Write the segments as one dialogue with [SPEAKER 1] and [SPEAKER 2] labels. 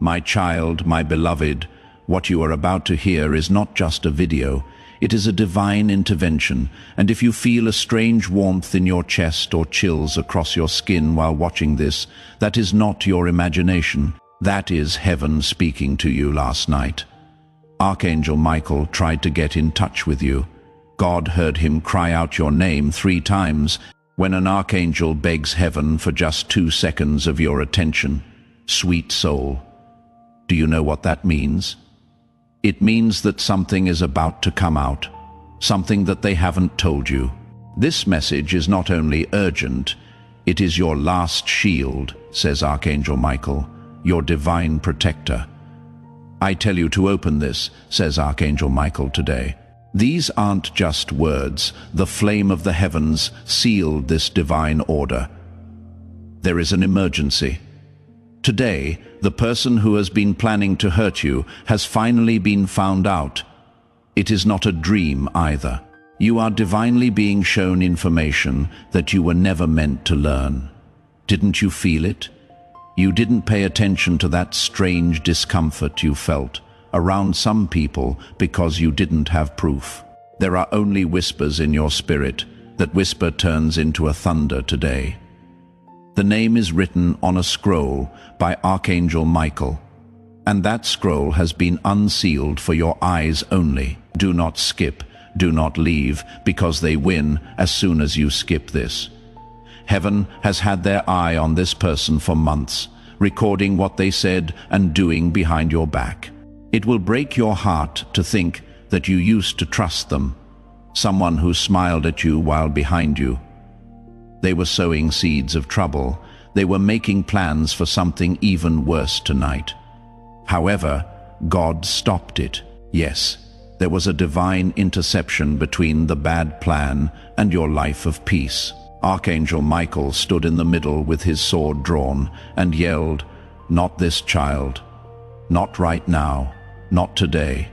[SPEAKER 1] My child, my beloved, what you are about to hear is not just a video. It is a divine intervention, and if you feel a strange warmth in your chest or chills across your skin while watching this, that is not your imagination. That is heaven speaking to you last night. Archangel Michael tried to get in touch with you. God heard him cry out your name 3 times. When an archangel begs heaven for just 2 seconds of your attention, sweet soul, do you know what that means? It means that something is about to come out, something that they haven't told you. This message is not only urgent, it is your last shield, says Archangel Michael, your divine protector. I tell you to open this, says Archangel Michael today. These aren't just words. The flame of the heavens sealed this divine order. There is an emergency. Today, the person who has been planning to hurt you has finally been found out. It is not a dream either. You are divinely being shown information that you were never meant to learn. Didn't you feel it? You didn't pay attention to that strange discomfort you felt around some people because you didn't have proof. There are only whispers in your spirit. That whisper turns into a thunder today. The name is written on a scroll by Archangel Michael, and that scroll has been unsealed for your eyes only. Do not skip, do not leave, because they win as soon as you skip this. Heaven has had their eye on this person for months, recording what they said and doing behind your back. It will break your heart to think that you used to trust them, someone who smiled at you while behind you. They were sowing seeds of trouble. They were making plans for something even worse tonight. However, God stopped it. Yes, there was a divine interception between the bad plan and your life of peace. Archangel Michael stood in the middle with his sword drawn and yelled, "Not this child. Not right now. Not today.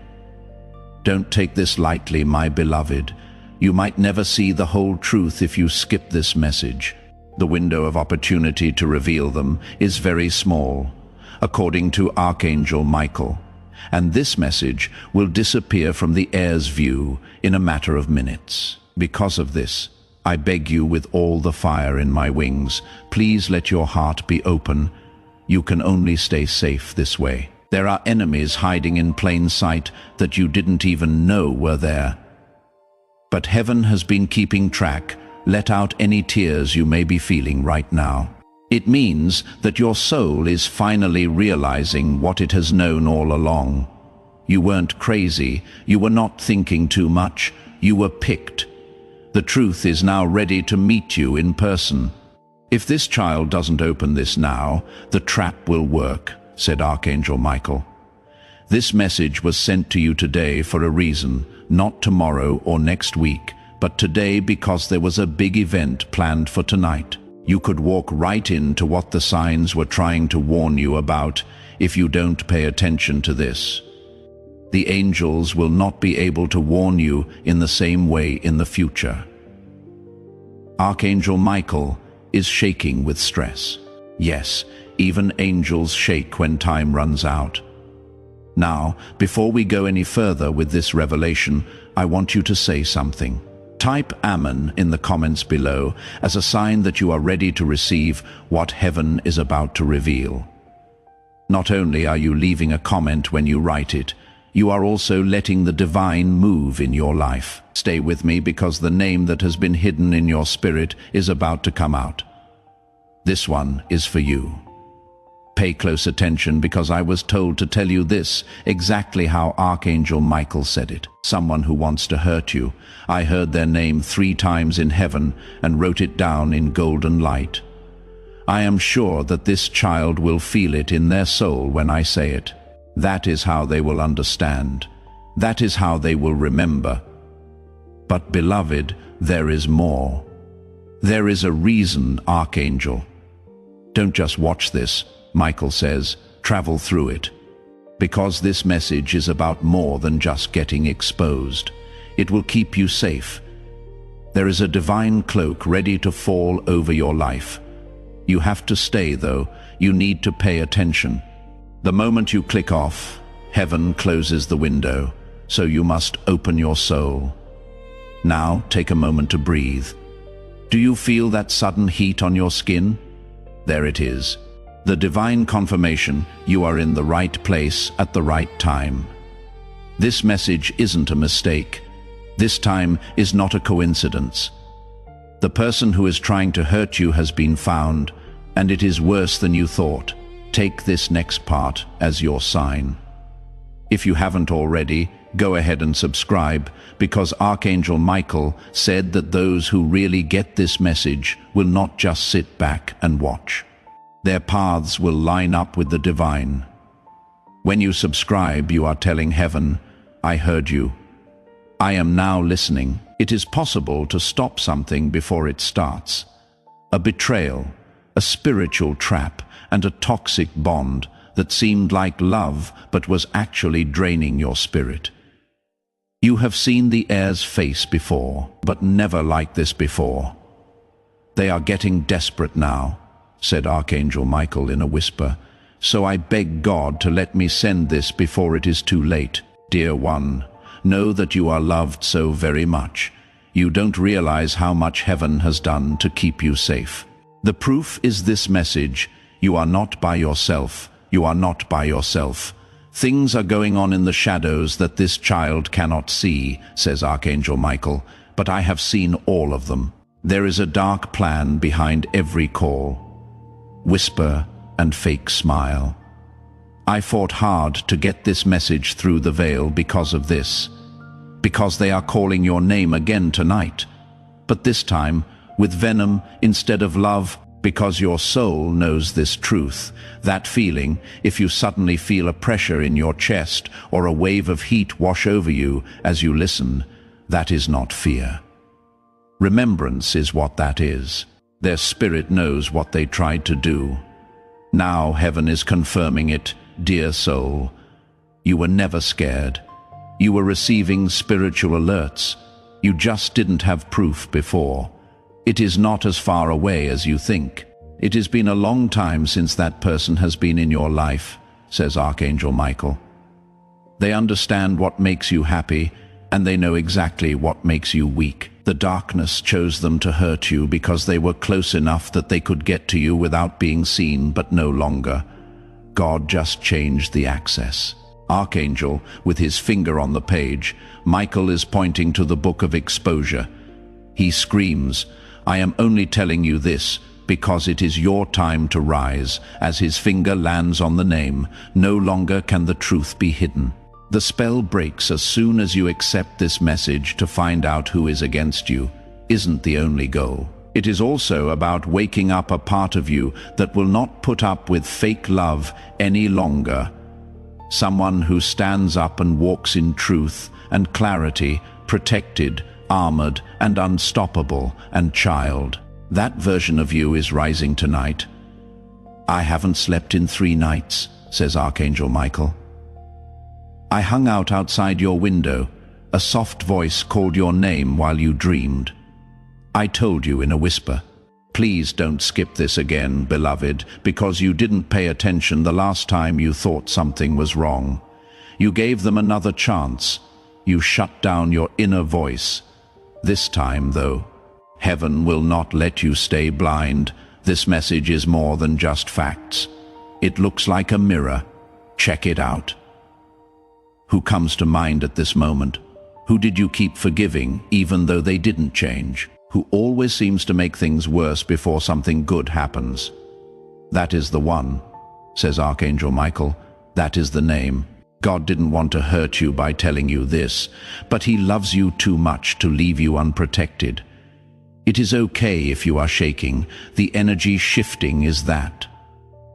[SPEAKER 1] Don't take this lightly, my beloved. You might never see the whole truth if you skip this message. The window of opportunity to reveal them is very small, according to Archangel Michael, and this message will disappear from the air's view in a matter of minutes. Because of this, I beg you with all the fire in my wings, please let your heart be open. You can only stay safe this way. There are enemies hiding in plain sight that you didn't even know were there. But heaven has been keeping track. Let out any tears you may be feeling right now. It means that your soul is finally realizing what it has known all along. You weren't crazy. You were not thinking too much. You were picked. The truth is now ready to meet you in person. If this child doesn't open this now, the trap will work, said Archangel Michael. This message was sent to you today for a reason, not tomorrow or next week, but today because there was a big event planned for tonight. You could walk right into what the signs were trying to warn you about if you don't pay attention to this. The angels will not be able to warn you in the same way in the future. Archangel Michael is shaking with stress. Yes, even angels shake when time runs out. Now, before we go any further with this revelation, I want you to say something. Type Amen in the comments below as a sign that you are ready to receive what heaven is about to reveal. Not only are you leaving a comment when you write it, you are also letting the divine move in your life. Stay with me because the name that has been hidden in your spirit is about to come out. This one is for you. Pay close attention because I was told to tell you this, exactly how Archangel Michael said it. Someone who wants to hurt you. I heard their name 3 times in heaven and wrote it down in golden light. I am sure that this child will feel it in their soul when I say it. That is how they will understand. That is how they will remember. But beloved, there is more. There is a reason, Archangel. Don't just watch this, Michael says, travel through it. Because this message is about more than just getting exposed. It will keep you safe. There is a divine cloak ready to fall over your life. You have to stay, though. You need to pay attention. The moment you click off, heaven closes the window, so you must open your soul. Now take a moment to breathe. Do you feel that sudden heat on your skin? There it is. The divine confirmation you are in the right place at the right time. This message isn't a mistake. This time is not a coincidence. The person who is trying to hurt you has been found, and it is worse than you thought. Take this next part as your sign. If you haven't already, go ahead and subscribe, because Archangel Michael said that those who really get this message will not just sit back and watch. Their paths will line up with the divine. When you subscribe, you are telling heaven, I heard you. I am now listening. It is possible to stop something before it starts. A betrayal, a spiritual trap, and a toxic bond that seemed like love but was actually draining your spirit. You have seen the air's face before, but never like this before. They are getting desperate now, said Archangel Michael in a whisper, so I beg God to let me send this before it is too late. Dear one, know that you are loved so very much. You don't realize how much heaven has done to keep you safe. The proof is this message. You are not by yourself. You are not by yourself. Things are going on in the shadows that this child cannot see, says Archangel Michael, but I have seen all of them. There is a dark plan behind every call. Whisper and fake smile. I fought hard to get this message through the veil because of this. Because they are calling your name again tonight. But this time, with venom instead of love, because your soul knows this truth. That feeling, if you suddenly feel a pressure in your chest or a wave of heat wash over you as you listen, that is not fear. Remembrance is what that is. Their spirit knows what they tried to do. Now heaven is confirming it, dear soul. You were never scared. You were receiving spiritual alerts. You just didn't have proof before. It is not as far away as you think. It has been a long time since that person has been in your life, says Archangel Michael. They understand what makes you happy, and they know exactly what makes you weak. The darkness chose them to hurt you because they were close enough that they could get to you without being seen, but no longer. God just changed the access. Archangel, with his finger on the page, Michael is pointing to the book of exposure. He screams, I am only telling you this because it is your time to rise. As his finger lands on the name, no longer can the truth be hidden. The spell breaks as soon as you accept this message. To find out who is against you isn't the only goal. It is also about waking up a part of you that will not put up with fake love any longer. Someone who stands up and walks in truth and clarity, protected, armored and unstoppable, and child. That version of you is rising tonight. I haven't slept in 3 nights, says Archangel Michael. I hung out outside your window. A soft voice called your name while you dreamed. I told you in a whisper, please don't skip this again, beloved, because you didn't pay attention the last time you thought something was wrong. You gave them another chance. You shut down your inner voice. This time, though, heaven will not let you stay blind. This message is more than just facts. It looks like a mirror. Check it out. Who comes to mind at this moment? Who did you keep forgiving, even though they didn't change? Who always seems to make things worse before something good happens? That is the one, says Archangel Michael. That is the name. God didn't want to hurt you by telling you this, but he loves you too much to leave you unprotected. It is okay if you are shaking. The energy shifting is that.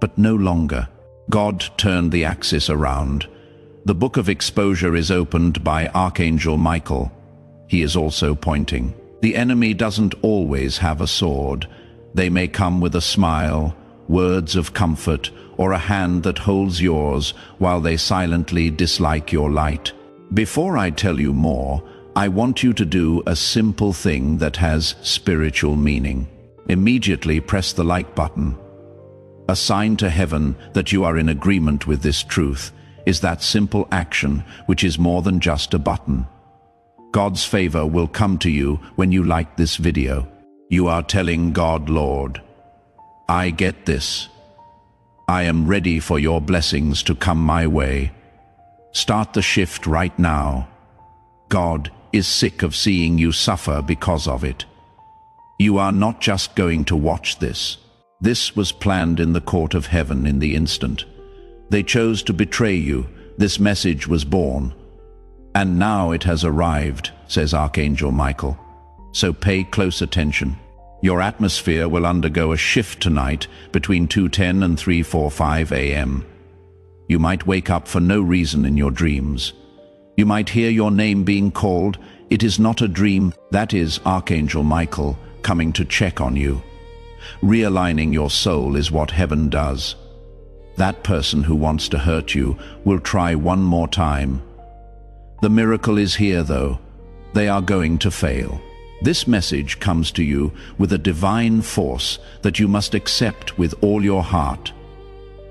[SPEAKER 1] But no longer. God turned the axis around. The book of exposure is opened by Archangel Michael. He is also pointing. The enemy doesn't always have a sword. They may come with a smile, words of comfort, or a hand that holds yours while they silently dislike your light. Before I tell you more, I want you to do a simple thing that has spiritual meaning. Immediately press the like button. A sign to heaven that you are in agreement with this truth is that simple action which is more than just a button. God's favor will come to you when you like this video. You are telling God, Lord, I get this. I am ready for your blessings to come my way. Start the shift right now. God is sick of seeing you suffer because of it. You are not just going to watch this. This was planned in the court of heaven in the instant. They chose to betray you. This message was born. And now it has arrived, says Archangel Michael. So pay close attention. Your atmosphere will undergo a shift tonight between 2:10 and 3:45 a.m. You might wake up for no reason in your dreams. You might hear your name being called. It is not a dream. That is Archangel Michael coming to check on you. Realigning your soul is what heaven does. That person who wants to hurt you will try one more time. The miracle is here, though. They are going to fail. This message comes to you with a divine force that you must accept with all your heart.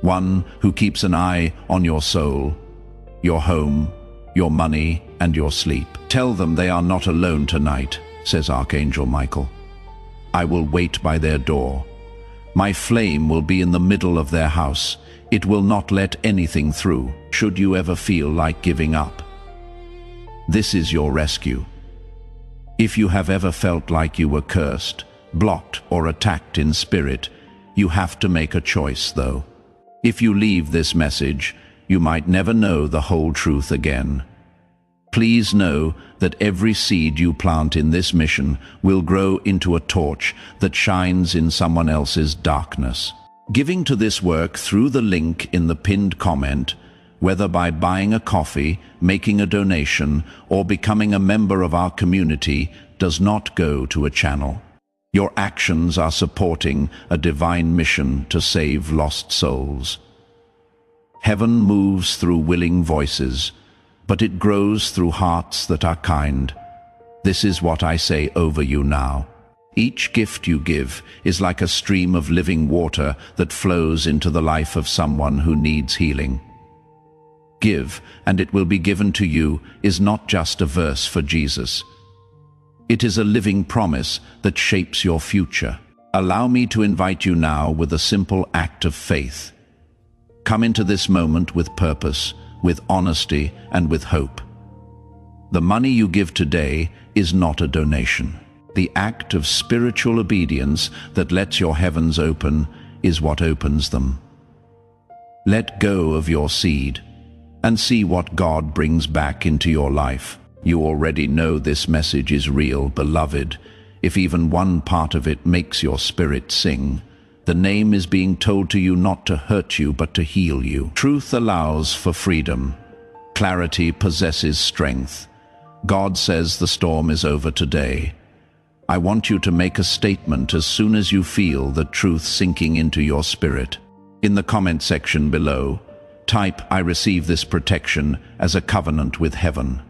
[SPEAKER 1] One who keeps an eye on your soul, your home, your money, and your sleep. Tell them they are not alone tonight, says Archangel Michael. I will wait by their door. My flame will be in the middle of their house. It will not let anything through, should you ever feel like giving up. This is your rescue. If you have ever felt like you were cursed, blocked, or attacked in spirit, you have to make a choice, though. If you leave this message, you might never know the whole truth again. Please know that every seed you plant in this mission will grow into a torch that shines in someone else's darkness. Giving to this work through the link in the pinned comment, whether by buying a coffee, making a donation, or becoming a member of our community, does not go to a channel. Your actions are supporting a divine mission to save lost souls. Heaven moves through willing voices, but it grows through hearts that are kind. This is what I say over you now. Each gift you give is like a stream of living water that flows into the life of someone who needs healing. Give, and it will be given to you is not just a verse for Jesus. It is a living promise that shapes your future. Allow me to invite you now with a simple act of faith. Come into this moment with purpose, with honesty, and with hope. The money you give today is not a donation. The act of spiritual obedience that lets your heavens open is what opens them. Let go of your seed and see what God brings back into your life. You already know this message is real, beloved. If even one part of it makes your spirit sing, the name is being told to you not to hurt you, but to heal you. Truth allows for freedom. Clarity possesses strength. God says the storm is over today. I want you to make a statement as soon as you feel the truth sinking into your spirit. In the comment section below, type, I receive this protection as a covenant with heaven.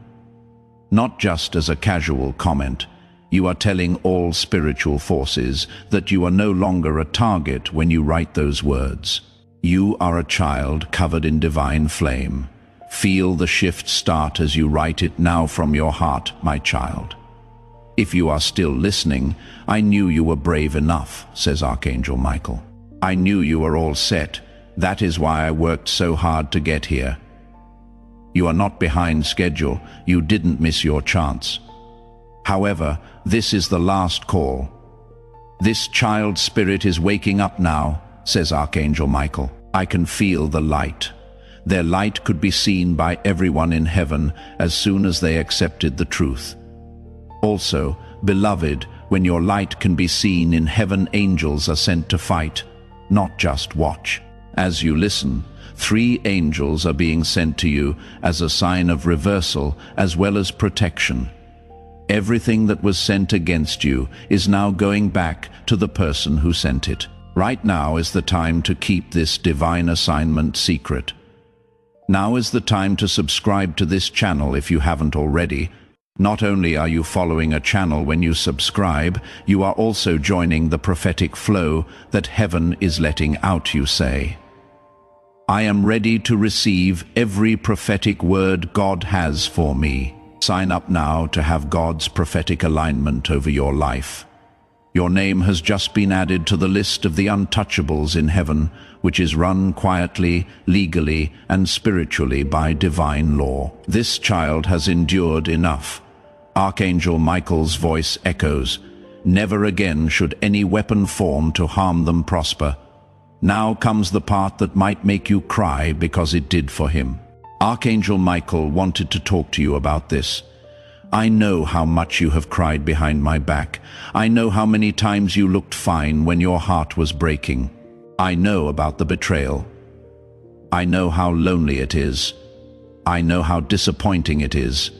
[SPEAKER 1] Not just as a casual comment. You are telling all spiritual forces that you are no longer a target when you write those words. You are a child covered in divine flame. Feel the shift start as you write it now from your heart, my child. If you are still listening, I knew you were brave enough, says Archangel Michael. I knew you were all set. That is why I worked so hard to get here. You are not behind schedule. You didn't miss your chance. However, this is the last call. This child spirit is waking up now, says Archangel Michael. I can feel the light. Their light could be seen by everyone in heaven as soon as they accepted the truth. Also, beloved, when your light can be seen in heaven, angels are sent to fight, not just watch. As you listen, 3 angels are being sent to you as a sign of reversal as well as protection. Everything that was sent against you is now going back to the person who sent it. Right now is the time to keep this divine assignment secret. Now is the time to subscribe to this channel if you haven't already. Not only are you following a channel when you subscribe, you are also joining the prophetic flow that heaven is letting out, you say. I am ready to receive every prophetic word God has for me. Sign up now to have God's prophetic alignment over your life. Your name has just been added to the list of the untouchables in heaven, which is run quietly, legally, and spiritually by divine law. This child has endured enough. Archangel Michael's voice echoes, "Never again should any weapon form to harm them prosper." Now comes the part that might make you cry because it did for him. Archangel Michael wanted to talk to you about this. I know how much you have cried behind my back. I know how many times you looked fine when your heart was breaking. I know about the betrayal. I know how lonely it is. I know how disappointing it is.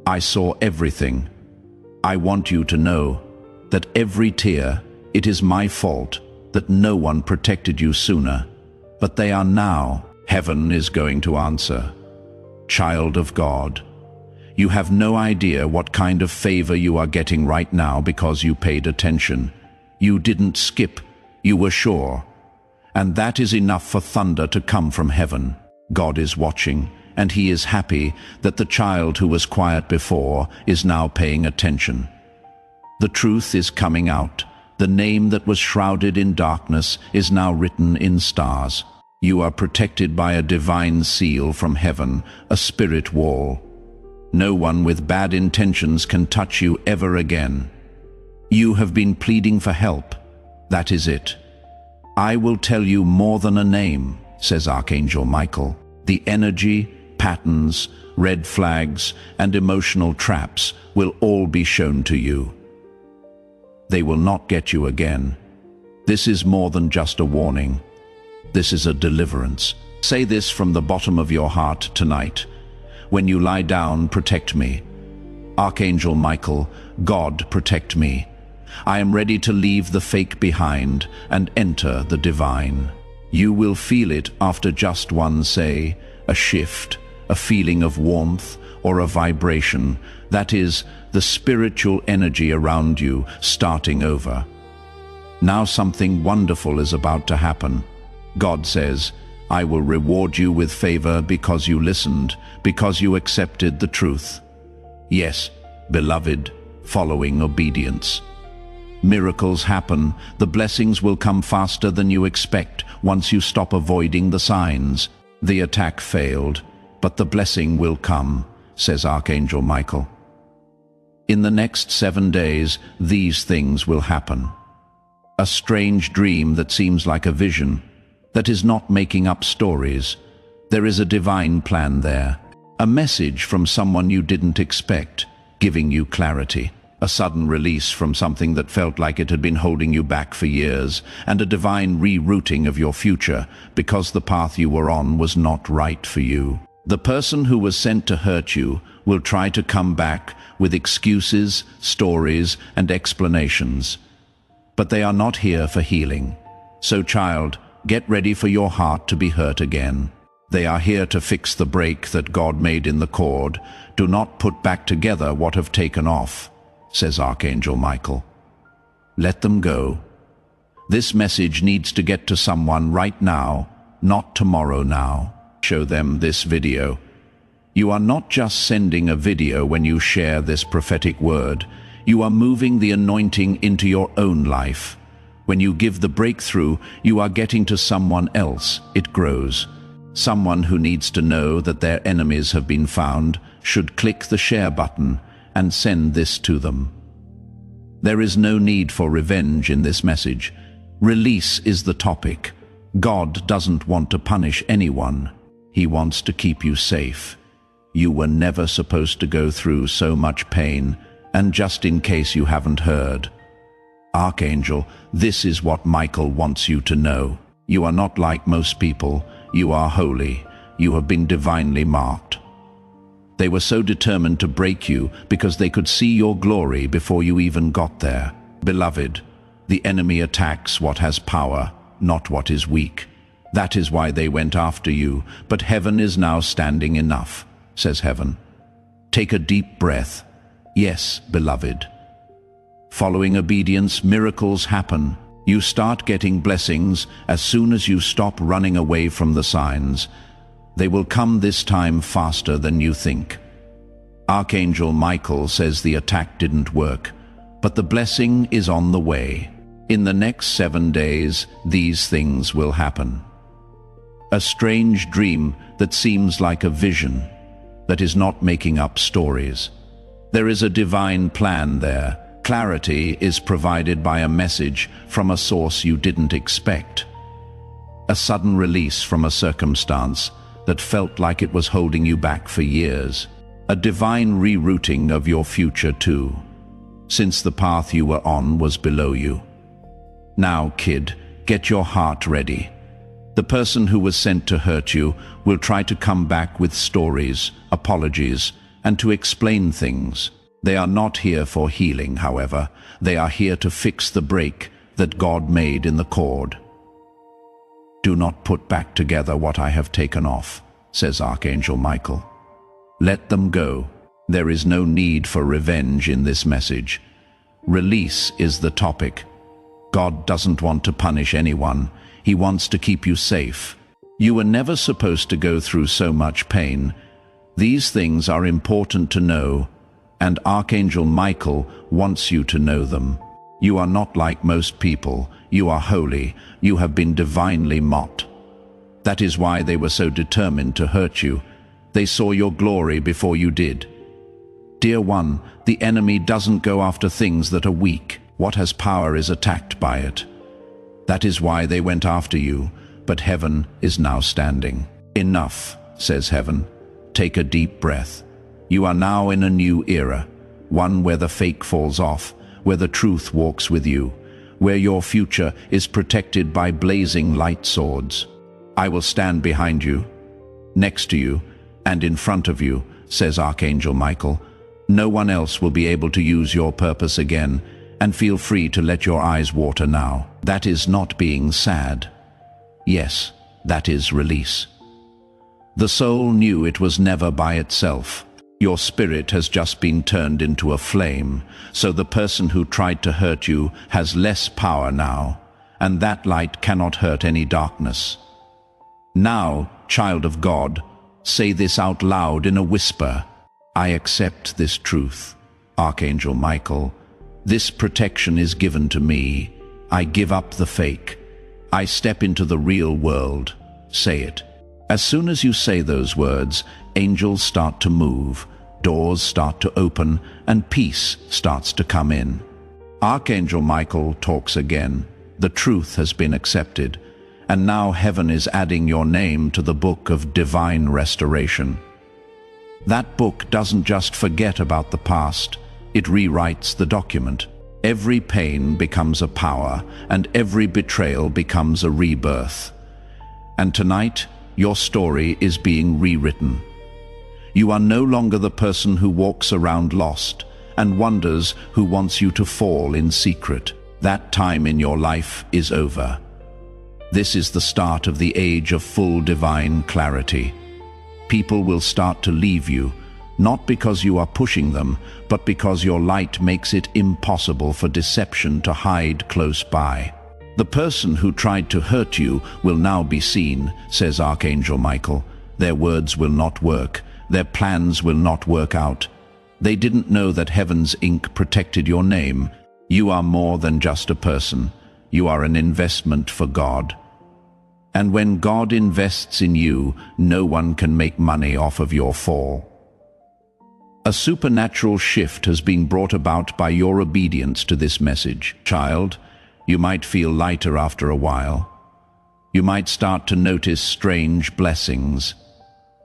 [SPEAKER 1] I saw everything. I want you to know that every tear, it is my fault that no one protected you sooner. But they are now. Heaven is going to answer. Child of God, you have no idea what kind of favor you are getting right now because you paid attention. You didn't skip, you were sure. And that is enough for thunder to come from heaven. God is watching, and he is happy that the child who was quiet before is now paying attention. The truth is coming out. The name that was shrouded in darkness is now written in stars. You are protected by a divine seal from heaven, a spirit wall. No one with bad intentions can touch you ever again. You have been pleading for help. That is it. I will tell you more than a name, says Archangel Michael. The energy, patterns, red flags, and emotional traps will all be shown to you. They will not get you again. This is more than just a warning. This is a deliverance. Say this from the bottom of your heart tonight. When you lie down, protect me. Archangel Michael, God, protect me. I am ready to leave the fake behind and enter the divine. You will feel it after just one say, a shift, a feeling of warmth, or a vibration. That is the spiritual energy around you starting over. Now something wonderful is about to happen. God says, I will reward you with favor because you listened, because you accepted the truth. Yes, beloved, following obedience. Miracles happen. The blessings will come faster than you expect once you stop avoiding the signs. The attack failed, but the blessing will come, says Archangel Michael. In the next 7 days, these things will happen. A strange dream that seems like a vision, that is not making up stories. There is a divine plan there. A message from someone you didn't expect, giving you clarity. A sudden release from something that felt like it had been holding you back for years, and a divine rerouting of your future because the path you were on was not right for you. The person who was sent to hurt you will try to come back with excuses, stories, and explanations. But they are not here for healing. So, child, get ready for your heart to be hurt again. They are here to fix the break that God made in the cord. Do not put back together what have taken off, says Archangel Michael. Let them go. This message needs to get to someone right now, not tomorrow now. Show them this video. You are not just sending a video when you share this prophetic word. You are moving the anointing into your own life. When you give the breakthrough, you are getting to someone else. It grows. Someone who needs to know that their enemies have been found should click the share button and send this to them. There is no need for revenge in this message. Release is the topic. God doesn't want to punish anyone. He wants to keep you safe. You were never supposed to go through so much pain, and just in case you haven't heard, Archangel, this is what Michael wants you to know. You are not like most people. You are holy. You have been divinely marked. They were so determined to break you because they could see your glory before you even got there. Beloved, the enemy attacks what has power, not what is weak. That is why they went after you, but heaven is now standing enough, says heaven. Take a deep breath. Yes, beloved. Following obedience, miracles happen. You start getting blessings as soon as you stop running away from the signs. They will come this time faster than you think. Archangel Michael says the attack didn't work, but the blessing is on the way. In the next 7 days, these things will happen. A strange dream that seems like a vision, that is not making up stories. There is a divine plan there. Clarity is provided by a message from a source you didn't expect. A sudden release from a circumstance that felt like it was holding you back for years. A divine rerouting of your future too, since the path you were on was below you. Now, kid, get your heart ready. The person who was sent to hurt you will try to come back with stories, apologies, and to explain things. They are not here for healing, however. They are here to fix the break that God made in the cord. Do not put back together what I have taken off, says Archangel Michael. Let them go. There is no need for revenge in this message. Release is the topic. God doesn't want to punish anyone. He wants to keep you safe. You were never supposed to go through so much pain. These things are important to know, and Archangel Michael wants you to know them. You are not like most people. You are holy. You have been divinely mocked. That is why they were so determined to hurt you. They saw your glory before you did. Dear one, the enemy doesn't go after things that are weak. What has power is attacked by it. That is why they went after you, but heaven is now standing. Enough, says heaven. Take a deep breath. You are now in a new era, one where the fake falls off, where the truth walks with you, where your future is protected by blazing light swords. I will stand behind you, next to you, and in front of you, says Archangel Michael. No one else will be able to use your purpose again, and feel free to let your eyes water now. That is not being sad. Yes, that is release. The soul knew it was never by itself. Your spirit has just been turned into a flame, so the person who tried to hurt you has less power now, and that light cannot hurt any darkness. Now, child of God, say this out loud in a whisper. I accept this truth, Archangel Michael. This protection is given to me. I give up the fake. I step into the real world. Say it. As soon as you say those words, angels start to move, doors start to open, and peace starts to come in. Archangel Michael talks again. The truth has been accepted, and now heaven is adding your name to the book of divine restoration. That book doesn't just forget about the past, it rewrites the document. Every pain becomes a power, and every betrayal becomes a rebirth. And tonight, your story is being rewritten. You are no longer the person who walks around lost and wonders who wants you to fall in secret. That time in your life is over. This is the start of the age of full divine clarity. People will start to leave you, not because you are pushing them, but because your light makes it impossible for deception to hide close by. The person who tried to hurt you will now be seen, says Archangel Michael. Their words will not work. Their plans will not work out. They didn't know that heaven's ink protected your name. You are more than just a person. You are an investment for God. And when God invests in you, no one can make money off of your fall. A supernatural shift has been brought about by your obedience to this message. Child, you might feel lighter after a while. You might start to notice strange blessings.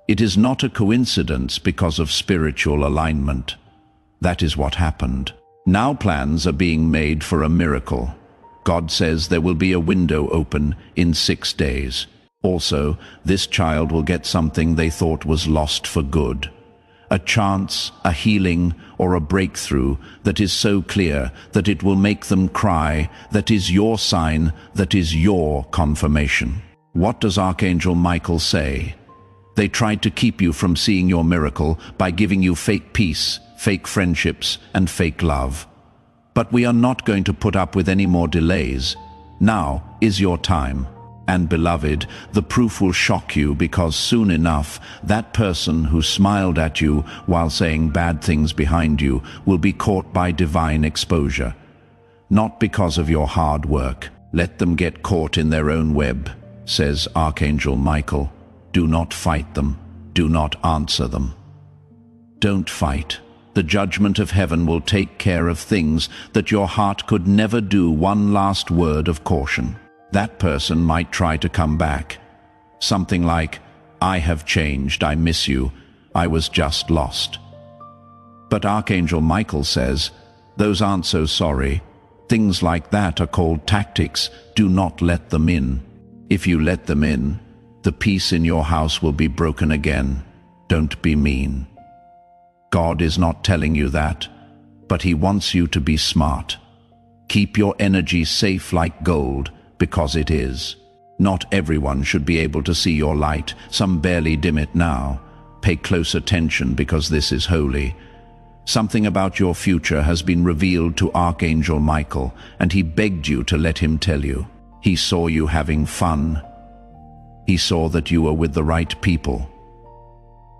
[SPEAKER 1] It is not a coincidence because of spiritual alignment. That is what happened. Now plans are being made for a miracle. God says there will be a window open in 6 days. Also, this child will get something they thought was lost for good. A chance, a healing, or a breakthrough that is so clear that it will make them cry, that is your sign, that is your confirmation. What does Archangel Michael say? They tried to keep you from seeing your miracle by giving you fake peace, fake friendships, and fake love. But we are not going to put up with any more delays. Now is your time. And beloved, the proof will shock you, because soon enough, that person who smiled at you while saying bad things behind you will be caught by divine exposure. Not because of your hard work. Let them get caught in their own web, says Archangel Michael. Do not fight them. Do not answer them. Don't fight. The judgment of heaven will take care of things that your heart could never do. One last word of caution. That person might try to come back. Something like, I have changed, I miss you, I was just lost. But Archangel Michael says, those aren't so sorry. Things like that are called tactics. Do not let them in. If you let them in, the peace in your house will be broken again. Don't be mean. God is not telling you that, but He wants you to be smart. Keep your energy safe like gold, because it is. Not everyone should be able to see your light. Some barely dim it now. Pay close attention, because this is holy. Something about your future has been revealed to Archangel Michael, and he begged you to let him tell you. He saw you having fun. He saw that you were with the right people.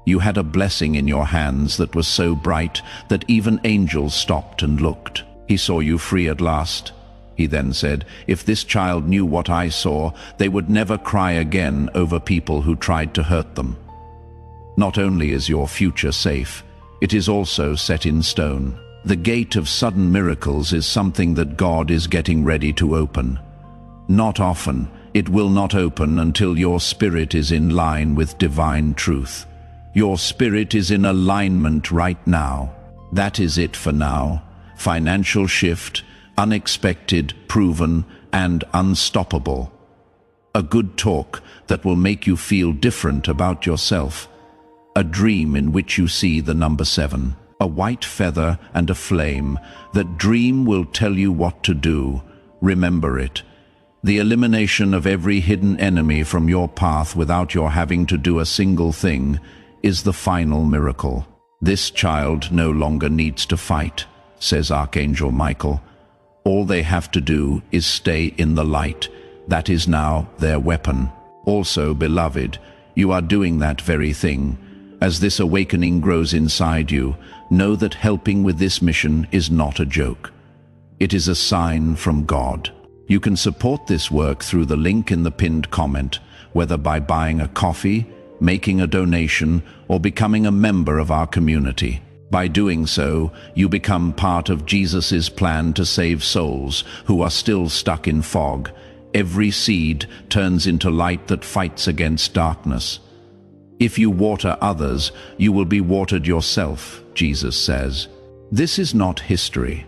[SPEAKER 1] You had a blessing in your hands that was so bright that even angels stopped and looked. He saw you free at last. He then said, if this child knew what I saw, they would never cry again over people who tried to hurt them. Not only is your future safe, it is also set in stone. The gate of sudden miracles is something that God is getting ready to open. Not often. It will not open until your spirit is in line with divine truth. Your spirit is in alignment right now. That is it for now. Financial shift, unexpected, proven, and unstoppable. A good talk that will make you feel different about yourself. A dream in which you see the number 7. A white feather and a flame. That dream will tell you what to do. Remember it. The elimination of every hidden enemy from your path without your having to do a single thing is the final miracle. This child no longer needs to fight, says Archangel Michael. All they have to do is stay in the light. That is now their weapon. Also, beloved, you are doing that very thing. As this awakening grows inside you, know that helping with this mission is not a joke. It is a sign from God. You can support this work through the link in the pinned comment, whether by buying a coffee, making a donation, or becoming a member of our community. By doing so, you become part of Jesus' plan to save souls who are still stuck in fog. Every seed turns into light that fights against darkness. If you water others, you will be watered yourself, Jesus says. This is not history.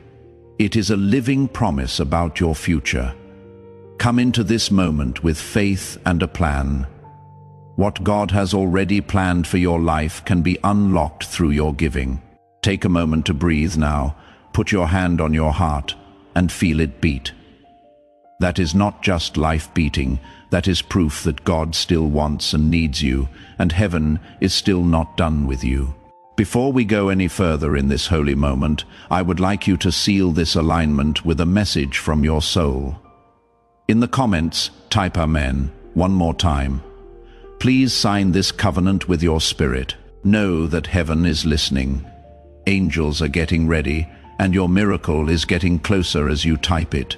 [SPEAKER 1] It is a living promise about your future. Come into this moment with faith and a plan. What God has already planned for your life can be unlocked through your giving. Take a moment to breathe now. Put your hand on your heart and feel it beat. That is not just life beating. That is proof that God still wants and needs you, and heaven is still not done with you. Before we go any further in this holy moment, I would like you to seal this alignment with a message from your soul. In the comments, type Amen one more time. Please sign this covenant with your spirit. Know that heaven is listening. Angels are getting ready, and your miracle is getting closer as you type it.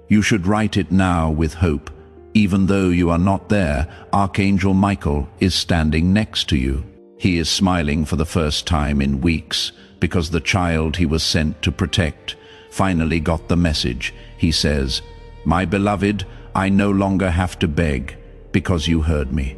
[SPEAKER 1] You should write it now with hope. Even though you are not there, Archangel Michael is standing next to you. He is smiling for the first time in weeks, because the child he was sent to protect finally got the message. He says, "My beloved, I no longer have to beg, because you heard me.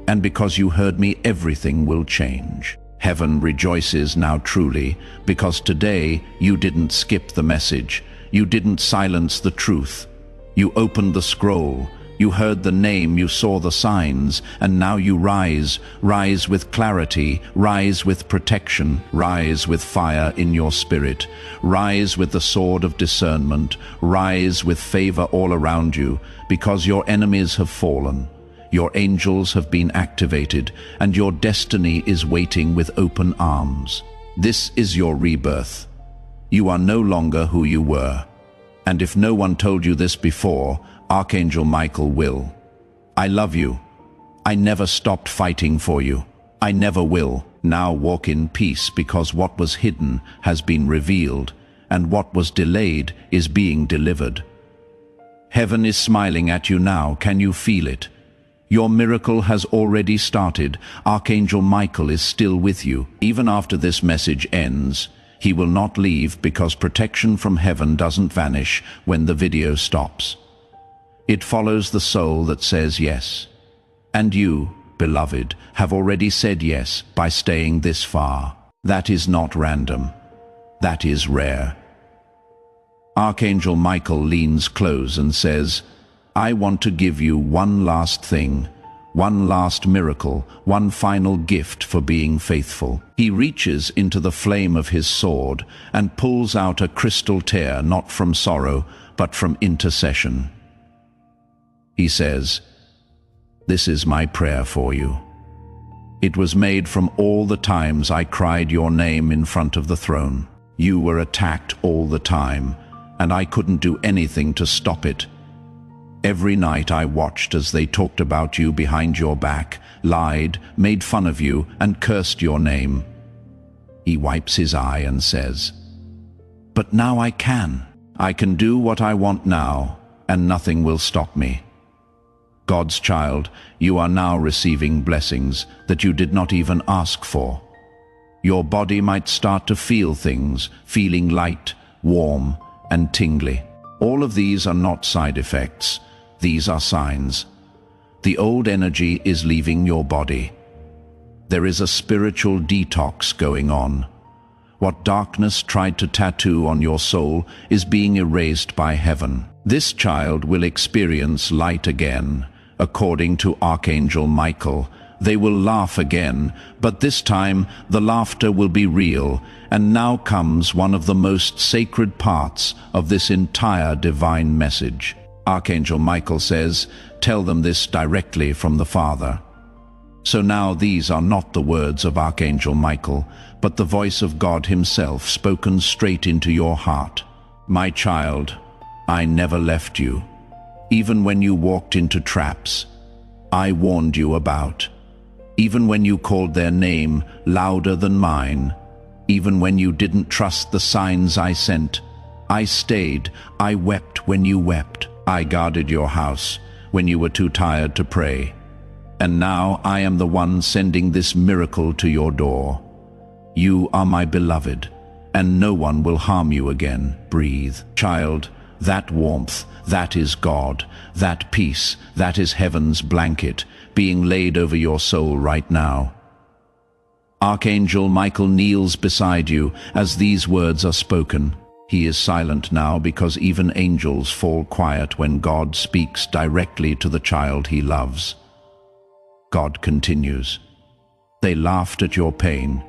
[SPEAKER 1] And because you heard me, everything will change." Heaven rejoices now truly, because today you didn't skip the message. You didn't silence the truth. You opened the scroll. You heard the name, you saw the signs, and now you rise. Rise with clarity, rise with protection, rise with fire in your spirit, rise with the sword of discernment, rise with favor all around you, because your enemies have fallen. Your angels have been activated, and your destiny is waiting with open arms. This is your rebirth. You are no longer who you were. And if no one told you this before, Archangel Michael will. I love you. I never stopped fighting for you. I never will. Now walk in peace, because what was hidden has been revealed, and what was delayed is being delivered. Heaven is smiling at you now. Can you feel it? Your miracle has already started. Archangel Michael is still with you. Even after this message ends, he will not leave, because protection from heaven doesn't vanish when the video stops. It follows the soul that says yes. And you, beloved, have already said yes by staying this far. That is not random. That is rare. Archangel Michael leans close and says, I want to give you one last thing, one last miracle, one final gift for being faithful. He reaches into the flame of his sword and pulls out a crystal tear, not from sorrow, but from intercession. He says, This is my prayer for you. It was made from all the times I cried your name in front of the throne. You were attacked all the time, and I couldn't do anything to stop it. Every night I watched as they talked about you behind your back, lied, made fun of you, and cursed your name. He wipes his eye and says, But now I can. I can do what I want now, and nothing will stop me. God's child, you are now receiving blessings that you did not even ask for. Your body might start to feel things, feeling light, warm, and tingly. All of these are not side effects. These are signs. The old energy is leaving your body. There is a spiritual detox going on. What darkness tried to tattoo on your soul is being erased by heaven. This child will experience light again, according to Archangel Michael. They will laugh again, but this time the laughter will be real, and now comes one of the most sacred parts of this entire divine message. Archangel Michael says, Tell them this directly from the Father. So now these are not the words of Archangel Michael, but the voice of God himself spoken straight into your heart. My child, I never left you. Even when you walked into traps, I warned you about. Even when you called their name louder than mine, even when you didn't trust the signs I sent, I stayed. I wept when you wept. I guarded your house when you were too tired to pray. And now I am the one sending this miracle to your door. You are my beloved, and no one will harm you again. Breathe. Child, that warmth, that is God. That peace, that is heaven's blanket being laid over your soul right now. Archangel Michael kneels beside you as these words are spoken. He is silent now because even angels fall quiet when God speaks directly to the child he loves. God continues. They laughed at your pain.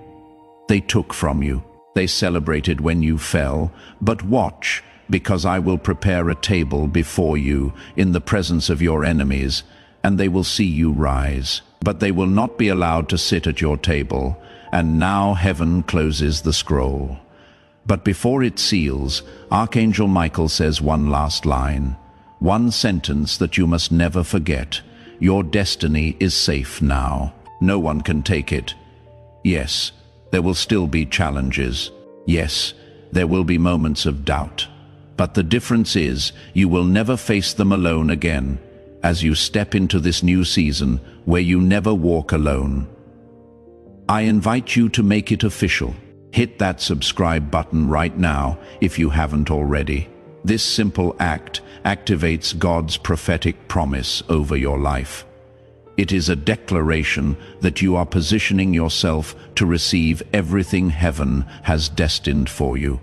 [SPEAKER 1] They took from you. They celebrated when you fell. But watch, because I will prepare a table before you in the presence of your enemies, and they will see you rise. But they will not be allowed to sit at your table. And now heaven closes the scroll. But before it seals, Archangel Michael says one last line, one sentence that you must never forget. Your destiny is safe now. No one can take it. Yes, there will still be challenges. Yes, there will be moments of doubt. But the difference is, you will never face them alone again, as you step into this new season where you never walk alone. I invite you to make it official. Hit that subscribe button right now if you haven't already. This simple act activates God's prophetic promise over your life. It is a declaration that you are positioning yourself to receive everything heaven has destined for you.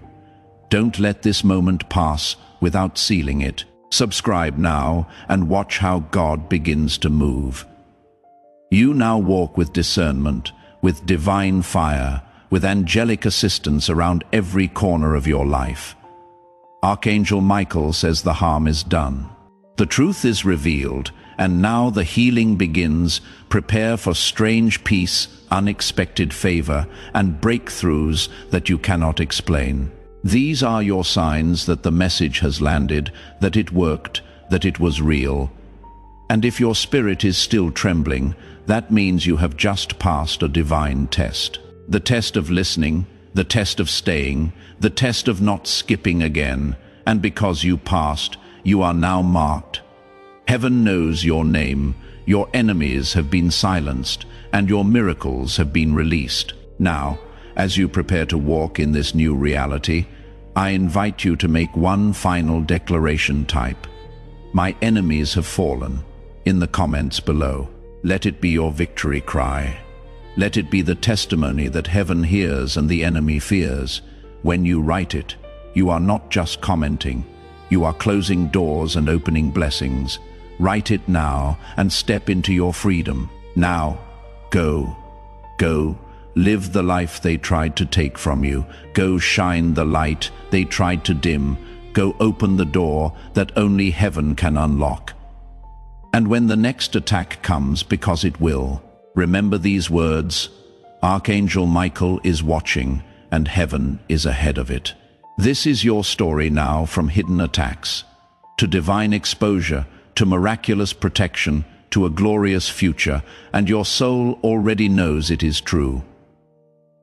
[SPEAKER 1] Don't let this moment pass without sealing it. Subscribe now and watch how God begins to move. You now walk with discernment, with divine fire, with angelic assistance around every corner of your life. Archangel Michael says the harm is done. The truth is revealed, and now the healing begins. Prepare for strange peace, unexpected favor, and breakthroughs that you cannot explain. These are your signs that the message has landed, that it worked, that it was real. And if your spirit is still trembling, that means you have just passed a divine test. The test of listening, the test of staying, the test of not skipping again. And because you passed, you are now marked. Heaven knows your name, your enemies have been silenced, and your miracles have been released. Now, as you prepare to walk in this new reality, I invite you to make one final declaration. Type, "My enemies have fallen," in the comments below. Let it be your victory cry. Let it be the testimony that heaven hears and the enemy fears. When you write it, you are not just commenting. You are closing doors and opening blessings. Write it now and step into your freedom. Now, go. Live the life they tried to take from you. Go shine the light they tried to dim. Go open the door that only heaven can unlock. And when the next attack comes, because it will, remember these words: Archangel Michael is watching, and heaven is ahead of it. This is your story now, from hidden attacks to divine exposure, to miraculous protection, to a glorious future, and your soul already knows it is true.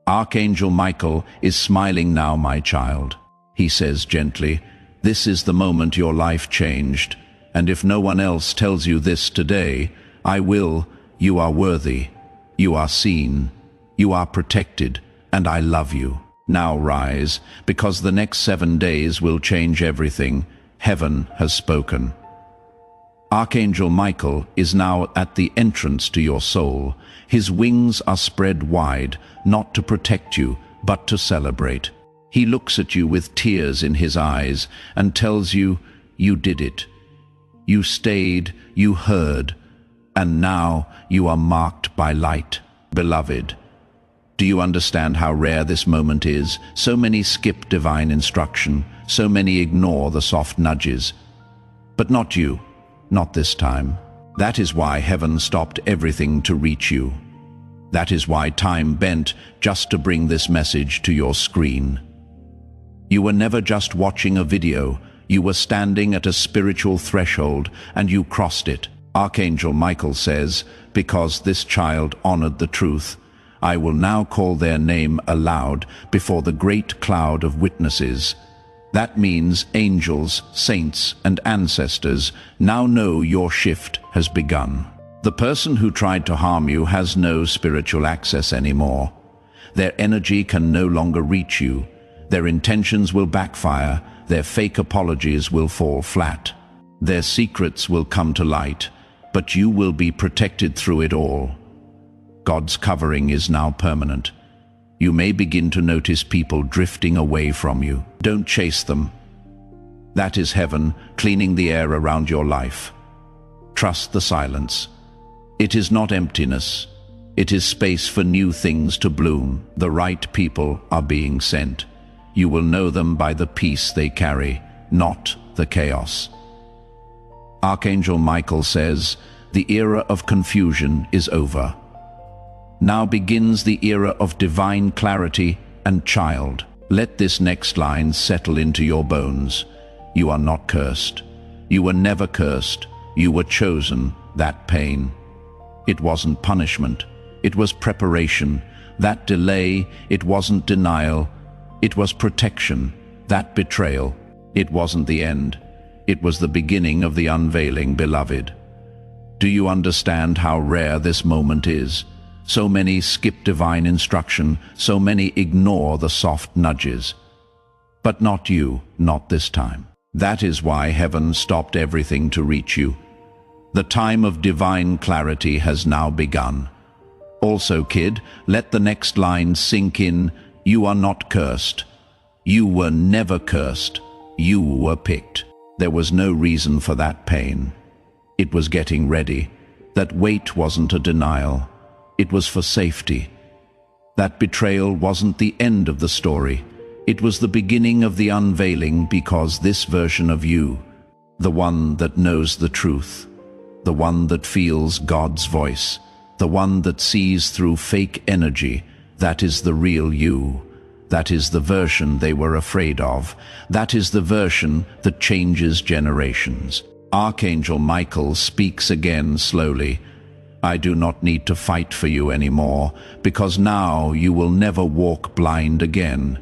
[SPEAKER 1] Archangel Michael is smiling now, my child. He says gently, "This is the moment your life changed. And if no one else tells you this today, I will. You are worthy. You are seen. You are protected. And I love you. Now rise, because the next 7 days will change everything. Heaven has spoken." Archangel Michael is now at the entrance to your soul. His wings are spread wide, not to protect you, but to celebrate. He looks at you with tears in his eyes and tells you, "You did it. You stayed, you heard, and now you are marked by light." Beloved, do you understand how rare this moment is? So many skip divine instruction, so many ignore the soft nudges. But not you, not this time. That is why heaven stopped everything to reach you. That is why time bent just to bring this message to your screen. You were never just watching a video. You were standing at a spiritual threshold, and you crossed it. Archangel Michael says, "Because this child honored the truth, I will now call their name aloud before the great cloud of witnesses." That means angels, saints, and ancestors now know your shift has begun. The person who tried to harm you has no spiritual access anymore. Their energy can no longer reach you. Their intentions will backfire. Their fake apologies will fall flat. Their secrets will come to light, but you will be protected through it all. God's covering is now permanent. You may begin to notice people drifting away from you. Don't chase them. That is heaven cleaning the air around your life. Trust the silence. It is not emptiness. It is space for new things to bloom. The right people are being sent. You will know them by the peace they carry, not the chaos. Archangel Michael says, "The era of confusion is over. Now begins the era of divine clarity and child." Let this next line settle into your bones. You are not cursed. You were never cursed. You were chosen. That pain, it wasn't punishment. It was preparation. That delay, it wasn't denial. It was protection. That betrayal, it wasn't the end. It was the beginning of the unveiling, beloved. Do you understand how rare this moment is? So many skip divine instruction, so many ignore the soft nudges. But not you, not this time. That is why heaven stopped everything to reach you. The time of divine clarity has now begun. Also, kid, let the next line sink in. You are not cursed. You were never cursed. You were picked. There was no reason for that pain. It was getting ready. That weight wasn't a denial. It was for safety. That betrayal wasn't the end of the story. It was the beginning of the unveiling, because this version of you, the one that knows the truth, the one that feels God's voice, the one that sees through fake energy. That is the real you. That is the version they were afraid of. That is the version that changes generations. Archangel Michael speaks again slowly. I do not need to fight for you anymore, because now you will never walk blind again.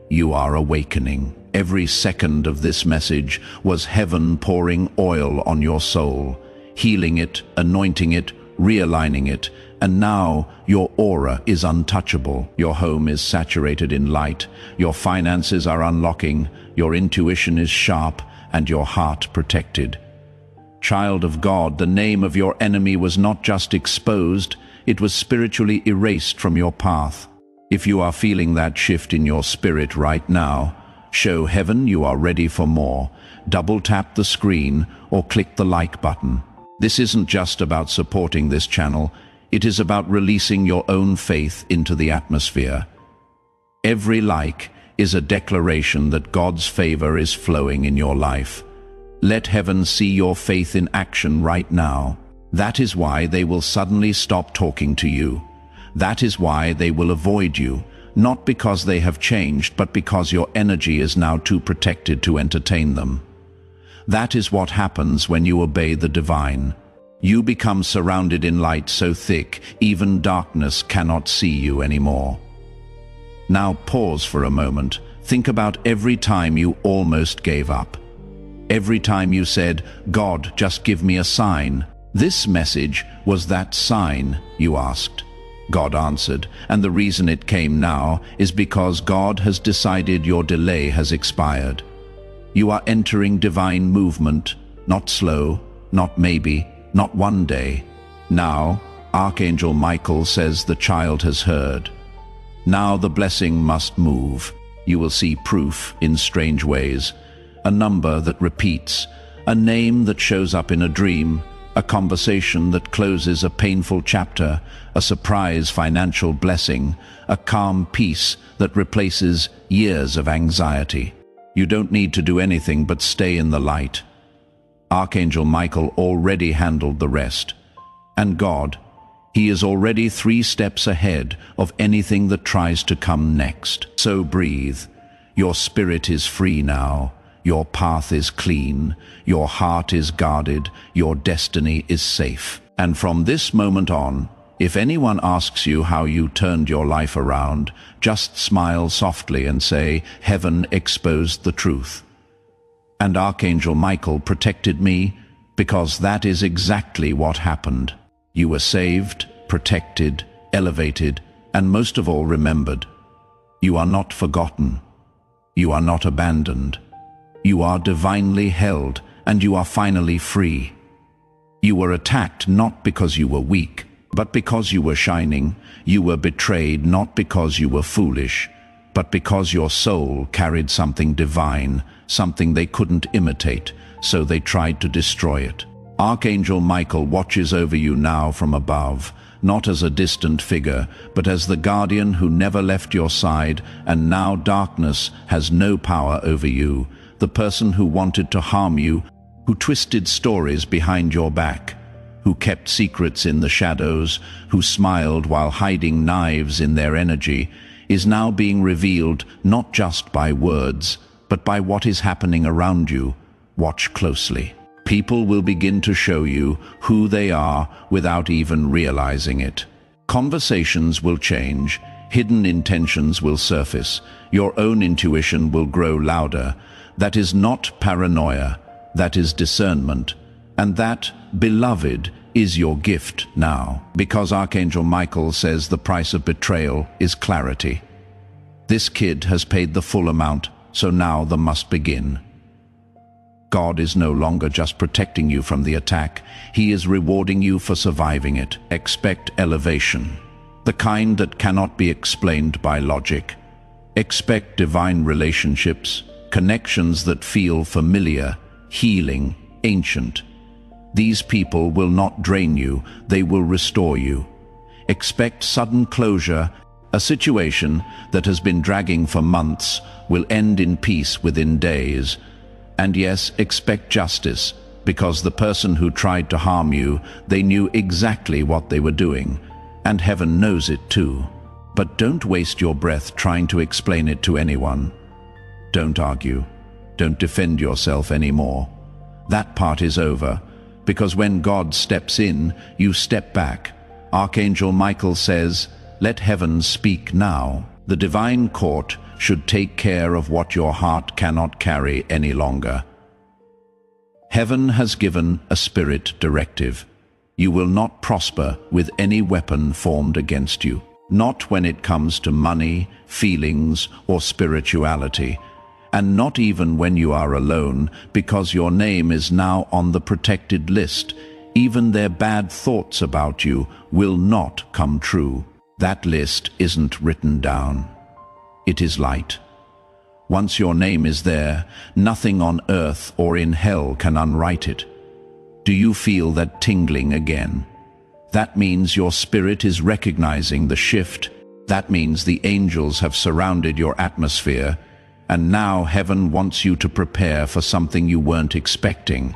[SPEAKER 1] You are awakening. Every second of this message was heaven pouring oil on your soul, healing it, anointing it, realigning it, and now your aura is untouchable. Your home is saturated in light, your finances are unlocking, your intuition is sharp, and your heart protected. Child of God, the name of your enemy was not just exposed, it was spiritually erased from your path. If you are feeling that shift in your spirit right now, show heaven you are ready for more. Double tap the screen or click the like button. This isn't just about supporting this channel, it is about releasing your own faith into the atmosphere. Every like is a declaration that God's favor is flowing in your life. Let heaven see your faith in action right now. That is why they will suddenly stop talking to you. That is why they will avoid you, not because they have changed, but because your energy is now too protected to entertain them. That is what happens when you obey the divine. You become surrounded in light so thick, even darkness cannot see you anymore. Now pause for a moment. Think about every time you almost gave up. Every time you said, God, just give me a sign. This message was that sign, you asked. God answered, and the reason it came now is because God has decided your delay has expired. You are entering divine movement, not slow, not maybe, not one day. Now, Archangel Michael says the child has heard. Now the blessing must move. You will see proof in strange ways. A number that repeats, a name that shows up in a dream, a conversation that closes a painful chapter, a surprise financial blessing, a calm peace that replaces years of anxiety. You don't need to do anything but stay in the light. Archangel Michael already handled the rest. And God, He is already 3 steps ahead of anything that tries to come next. So breathe. Your spirit is free now. Your path is clean, your heart is guarded, your destiny is safe. And from this moment on, if anyone asks you how you turned your life around, just smile softly and say, heaven exposed the truth. And Archangel Michael protected me, because that is exactly what happened. You were saved, protected, elevated, and most of all remembered. You are not forgotten. You are not abandoned. You are divinely held, and you are finally free. You were attacked not because you were weak, but because you were shining. You were betrayed not because you were foolish, but because your soul carried something divine, something they couldn't imitate, so they tried to destroy it. Archangel Michael watches over you now from above, not as a distant figure, but as the guardian who never left your side, and now darkness has no power over you. The person who wanted to harm you, who twisted stories behind your back, who kept secrets in the shadows, who smiled while hiding knives in their energy, is now being revealed not just by words, but by what is happening around you. Watch closely. People will begin to show you who they are without even realizing it. Conversations will change, hidden intentions will surface, your own intuition will grow louder. That is not paranoia, that is discernment. And that, beloved, is your gift now. Because Archangel Michael says the price of betrayal is clarity. This kid has paid the full amount, so now the must begin. God is no longer just protecting you from the attack. He is rewarding you for surviving it. Expect elevation, the kind that cannot be explained by logic. Expect divine relationships, connections that feel familiar, healing, ancient. These people will not drain you, they will restore you. Expect sudden closure. A situation that has been dragging for months will end in peace within days. And yes, expect justice, because the person who tried to harm you, they knew exactly what they were doing. and heaven knows it too. But don't waste your breath trying to explain it to anyone. Don't argue. Don't defend yourself anymore. That part is over, because when God steps in, you step back. Archangel Michael says, "Let heaven speak now." The divine court should take care of what your heart cannot carry any longer. Heaven has given a spirit directive. You will not prosper with any weapon formed against you. Not when it comes to money, feelings, or spirituality. And not even when you are alone, because your name is now on the protected list. Even their bad thoughts about you will not come true. That list isn't written down. It is light. Once your name is there, nothing on earth or in hell can unwrite it. Do you feel that tingling again? That means your spirit is recognizing the shift. That means the angels have surrounded your atmosphere, and now heaven wants you to prepare for something you weren't expecting.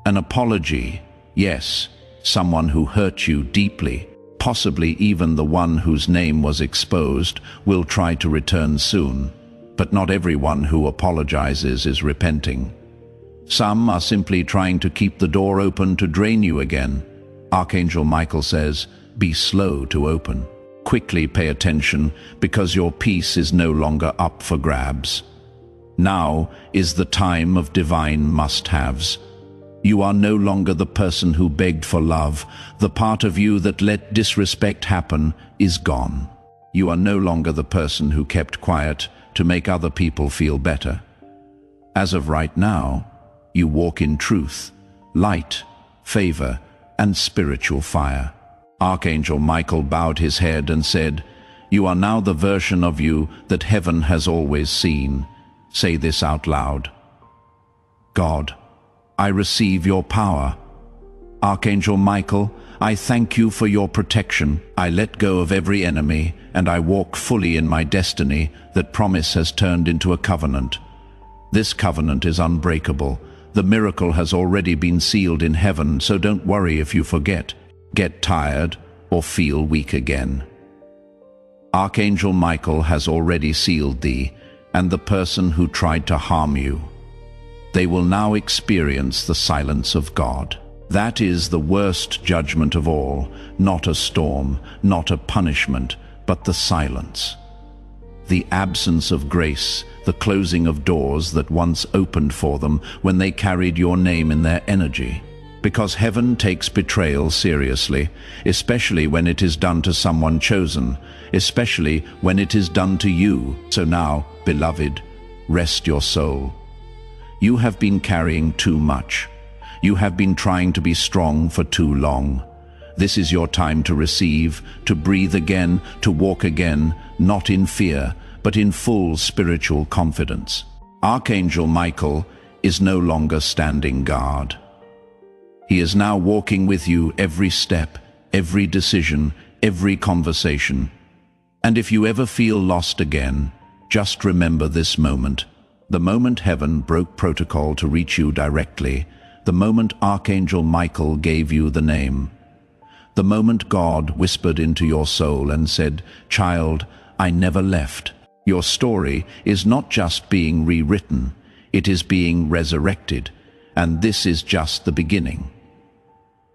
[SPEAKER 1] An apology, yes, someone who hurt you deeply, possibly even the one whose name was exposed, will try to return soon. But not everyone who apologizes is repenting. Some are simply trying to keep the door open to drain you again. Archangel Michael says, be slow to open. Quickly pay attention, because your peace is no longer up for grabs. Now is the time of divine must-haves. You are no longer the person who begged for love. The part of you that let disrespect happen is gone. You are no longer the person who kept quiet to make other people feel better. As of right now, you walk in truth, light, favor, and spiritual fire. Archangel Michael bowed his head and said, "You are now the version of you that heaven has always seen." Say this out loud. God, I receive your power. Archangel Michael, I thank you for your protection. I let go of every enemy, and I walk fully in my destiny that promise has turned into a covenant. This covenant is unbreakable. The miracle has already been sealed in heaven, so don't worry if you forget, get tired, or feel weak again. Archangel Michael has already sealed thee, and the person who tried to harm you. They will now experience the silence of God. That is the worst judgment of all, not a storm, not a punishment, but the silence. The absence of grace, the closing of doors that once opened for them when they carried your name in their energy. Because heaven takes betrayal seriously, especially when it is done to someone chosen, especially when it is done to you. So now, beloved, rest your soul. You have been carrying too much. You have been trying to be strong for too long. This is your time to receive, to breathe again, to walk again, not in fear, but in full spiritual confidence. Archangel Michael is no longer standing guard. He is now walking with you every step, every decision, every conversation. And if you ever feel lost again, just remember this moment. The moment heaven broke protocol to reach you directly, the moment Archangel Michael gave you the name, the moment God whispered into your soul and said, "Child, I never left." Your story is not just being rewritten, it is being resurrected, and this is just the beginning.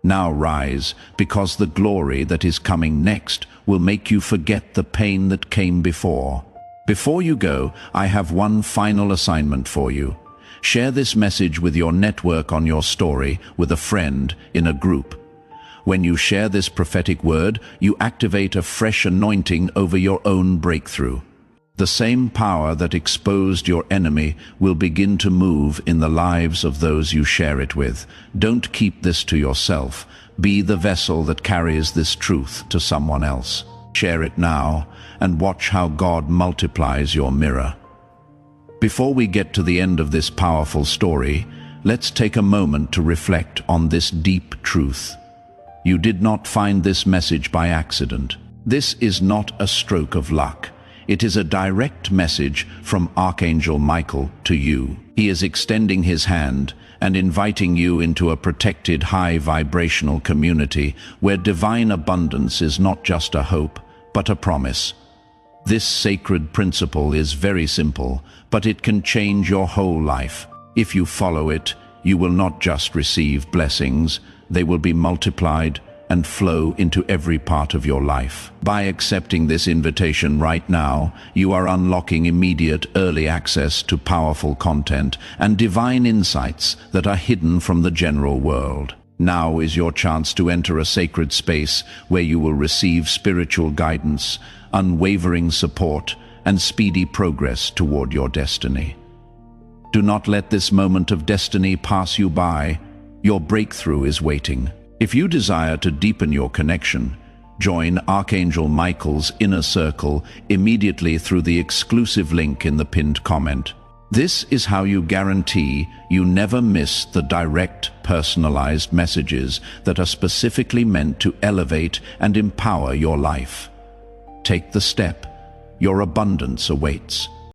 [SPEAKER 1] Now rise, because the glory that is coming next will make you forget the pain that came before. Before you go, I have one final assignment for you. Share this message with your network on your story, with a friend, in a group. When you share this prophetic word, you activate a fresh anointing over your own breakthrough. The same power that exposed your enemy will begin to move in the lives of those you share it with. Don't keep this to yourself. Be the vessel that carries this truth to someone else. Share it now and watch how God multiplies your mirror. Before we get to the end of this powerful story, let's take a moment to reflect on this deep truth. You did not find this message by accident. This is not a stroke of luck. It is a direct message from Archangel Michael to you. He is extending his hand, and inviting you into a protected high-vibrational community where divine abundance is not just a hope, but a promise. This sacred principle is very simple, but it can change your whole life. If you follow it, you will not just receive blessings, they will be multiplied and flow into every part of your life. By accepting this invitation right now, you are unlocking immediate early access to powerful content and divine insights that are hidden from the general world. Now is your chance to enter a sacred space where you will receive spiritual guidance, unwavering support, and speedy progress toward your destiny. Do not let this moment of destiny pass you by. Your breakthrough is waiting. If you desire to deepen your connection, join Archangel Michael's inner circle immediately through the exclusive link in the pinned comment. This is how you guarantee you never miss the direct, personalized messages that are specifically meant to elevate and empower your life. Take the step. Your abundance awaits.